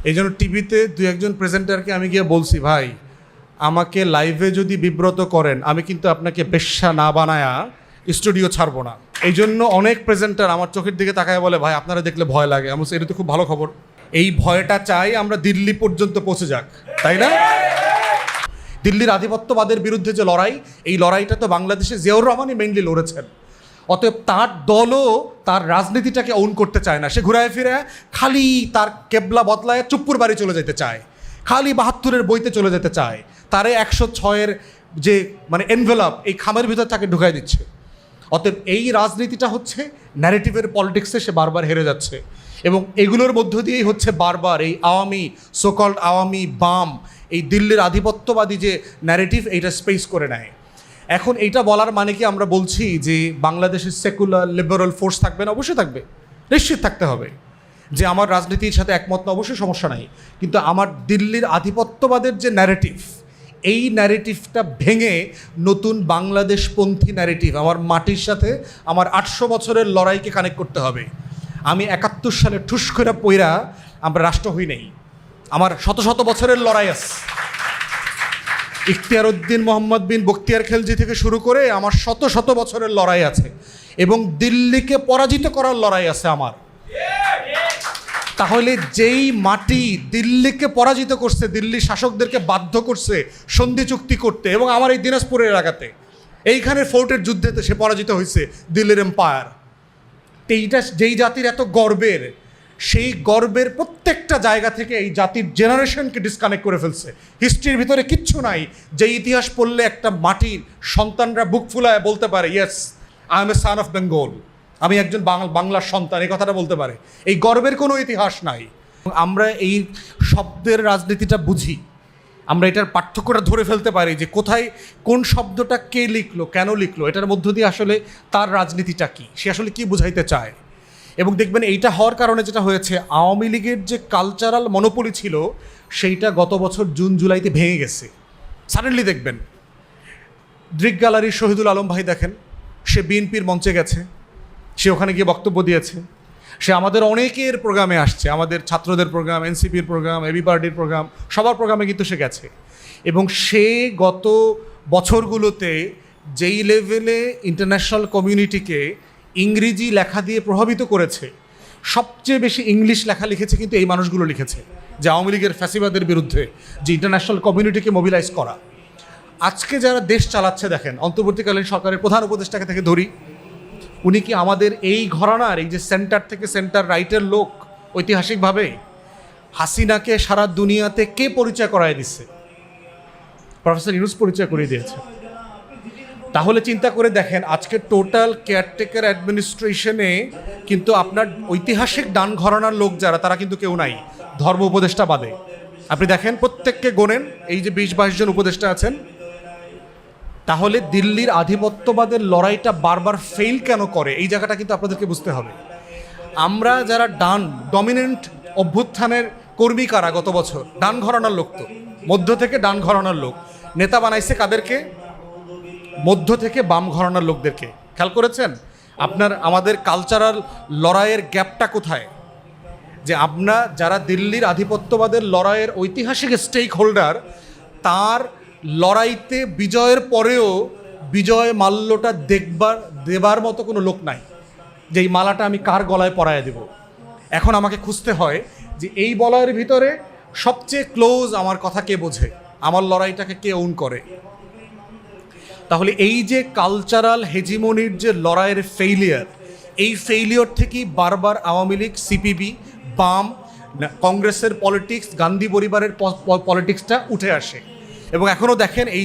এই জন্য টিভিতে দু একজন প্রেজেন্টারকে আমি গিয়ে বলছি, ভাই আমাকে লাইভে যদি বিব্রত করেন আমি কিন্তু আপনাকে বেশ্যা না বানায়া স্টুডিও ছাড়বো না। এই জন্য অনেক প্রেজেন্টার আমার চোখের দিকে তাকায় বলে, ভাই আপনারা দেখলে ভয় লাগে। আমি বলছি, এটা তো খুব ভালো খবর। এই ভয়টা চাই আমরা দিল্লি পর্যন্ত পৌঁছে যাক, তাই না? দিল্লির আধিপত্যবাদের বিরুদ্ধে যে লড়াই, এই লড়াইটা তো বাংলাদেশে জিয়াউর রহমানই মেইনলি লড়েছেন। অতএব তার দলও তার রাজনীতিটাকে অন করতে চায় না। সে ঘুরায় ফিরে খালি তার কেবলা বদলায় চুপ্পুর বাড়ি চলে যেতে চায়, খালি ৭২-এর বইতে চলে যেতে চায়। তারে ১০৬-এর যে এনভেলপ এই খামের ভিতর তাকে ঢুকাই দিচ্ছে। অতএব এই রাজনীতিটা হচ্ছে ন্যারেটিভের পলিটিক্সে সে বারবার হেরে যাচ্ছে, এবং এগুলোর মধ্য দিয়েই হচ্ছে বারবার এই আওয়ামী সোকল্ড আওয়ামী বাম এই দিল্লির আধিপত্যবাদী যে ন্যারেটিভ এইটা স্পেস করে নেয়। এখন এইটা বলার মানে কি আমরা বলছি যে বাংলাদেশের সেকুলার লিবারাল ফোর্স থাকবে না? অবশ্যই থাকবে, নিশ্চিত থাকতে হবে। যে আমার রাজনীতির সাথে একমত না, অবশ্যই সমস্যা নাই। কিন্তু আমার দিল্লির আধিপত্যবাদের যে ন্যারেটিভ, এই ন্যারেটিভটা ভেঙে নতুন বাংলাদেশপন্থী ন্যারেটিভ, আমার মাটির সাথে আমার ৮০০ বছরের লড়াইকে কানেক্ট করতে হবে। আমি ৭১ সালে ঠুস করে পইরা আমরা রাষ্ট্র হই নাই, আমার শত শত বছরের লড়াই আছে। ইখতিয়ার উদ্দিন মোহাম্মদ বিন বখতিয়ার খেলজি থেকে শুরু করে আমার শত শত বছরের লড়াই আছে, এবং দিল্লিকে পরাজিত করার লড়াই আছে আমার। তাহলে যেই মাটি দিল্লিকে পরাজিত করছে, দিল্লি শাসকদেরকে বাধ্য করছে সন্ধি চুক্তি করতে, এবং আমার এই দিনাজপুরের এলাকাতে এইখানে ফোর্টের যুদ্ধেতে সে পরাজিত হয়েছে দিল্লির এম্পায়ার। এইটা যেই জাতির এত গর্বের, সেই গর্বের প্রত্যেকটা জায়গা থেকে এই জাতির জেনারেশনকে ডিসকানেক্ট করে ফেলছে। হিস্ট্রির ভিতরে কিচ্ছু নাই যে ইতিহাস পড়লে একটা মাটির সন্তানরা বুক ফুলায় বলতে পারে, yes I M A son of Bengal, আমি একজন বাংলার সন্তান, এই কথাটা বলতে পারে। এই গর্বের কোনো ইতিহাস নাই। আমরা এই শব্দের রাজনীতিটা বুঝি, আমরা এটার পার্থক্যটা ধরে ফেলতে পারি যে কোথায় কোন শব্দটা কে লিখলো, কেন লিখলো, এটার মধ্য দিয়ে আসলে তার রাজনীতিটা কী, সে আসলে কী বুঝাইতে চায়। এবং দেখবেন এইটা হওয়ার কারণে যেটা হয়েছে, আওয়ামী লীগের যে কালচারাল মনোপলি ছিল সেইটা গত বছর জুন জুলাইতে ভেঙে গেছে। সাডেনলি দেখবেন দৃক গ্যালারির শহীদুল আলম ভাই দেখেন, সে বিএনপির মঞ্চে গেছে, সে ওখানে গিয়ে বক্তব্য দিয়েছে, সে আমাদের অনেকের প্রোগ্রামে আসছে, আমাদের ছাত্রদের প্রোগ্রাম, এনসিপির প্রোগ্রাম, এবি পার্টির প্রোগ্রাম, সবার প্রোগ্রামে কিন্তু সে গেছে। এবং সে গত বছরগুলোতে যেই লেভেলে ইন্টারন্যাশনাল কমিউনিটিকে ইংরেজি লেখা দিয়ে প্রভাবিত করেছে, সবচেয়ে বেশি ইংলিশ লেখা লিখেছে কিন্তু এই মানুষগুলো লিখেছে, যে আওয়ামী লীগের ফ্যাসিবাদের বিরুদ্ধে যে ইন্টারন্যাশনাল কমিউনিটিকে মোবিলাইজ করা। আজকে যারা দেশ চালাচ্ছে দেখেন, অন্তর্বর্তীকালীন সরকারের প্রধান উপদেষ্টাকে থেকে ধরি, উনি কি আমাদের এই ঘরানার, এই যে সেন্টার থেকে সেন্টার রাইটের লোক? ঐতিহাসিকভাবে হাসিনাকে সারা দুনিয়াতে কে পরিচয় করায় দিচ্ছে? প্রফেসর ইউনূস পরিচয় করিয়ে দিয়েছে। তাহলে চিন্তা করে দেখেন, আজকে টোটাল কেয়ারটেকার অ্যাডমিনিস্ট্রেশনে কিন্তু আপনার ঐতিহাসিক ডান ঘরানার লোক যারা, তারা কিন্তু কেউ নাই, ধর্ম উপদেষ্টা বাদে। আপনি দেখেন প্রত্যেককে গোনেন, এই যে ২০-২২ জন উপদেষ্টা আছেন। তাহলে দিল্লির আধিপত্যবাদের লড়াইটা বারবার ফেল কেন করে, এই জায়গাটা কিন্তু আপনাদেরকে বুঝতে হবে। আমরা যারা ডান ডমিনেন্ট অভ্যুত্থানের কর্মী কারা গত বছর, ডান ঘরানার লোক, তো মধ্য থেকে ডান ঘরানার লোক নেতা বানাইছে কাদেরকে? মধ্য থেকে বাম ঘরানার লোকদেরকে। খেয়াল করেছেন আমাদের কালচারাল লড়াইয়ের গ্যাপটা কোথায়? যে আমরা যারা দিল্লির আধিপত্যবাদের লড়াইয়ের ঐতিহাসিক স্টেক হোল্ডার, তার লড়াইতে বিজয়ের পরেও বিজয় মাল্যটা দেবার মতো কোনো লোক নাই, যে এই মালাটা আমি কার গলায় পরায় দেব। এখন আমাকে খুঁজতে হয় যে এই বলয়ের ভিতরে সবচেয়ে ক্লোজ আমার কথা কে বোঝে, আমার লড়াইটাকে কে ওন করে। তাহলে এই যে কালচারাল হেজিমনির যে লড়াইয়ের ফেইলিয়ার, এই ফেইলিয়র থেকেই বারবার আওয়ামী লীগ, সিপিবি, বাম, কংগ্রেসের পলিটিক্স, গান্ধী পরিবারের পলিটিক্সটা উঠে আসে। এবং এখনও দেখেন এই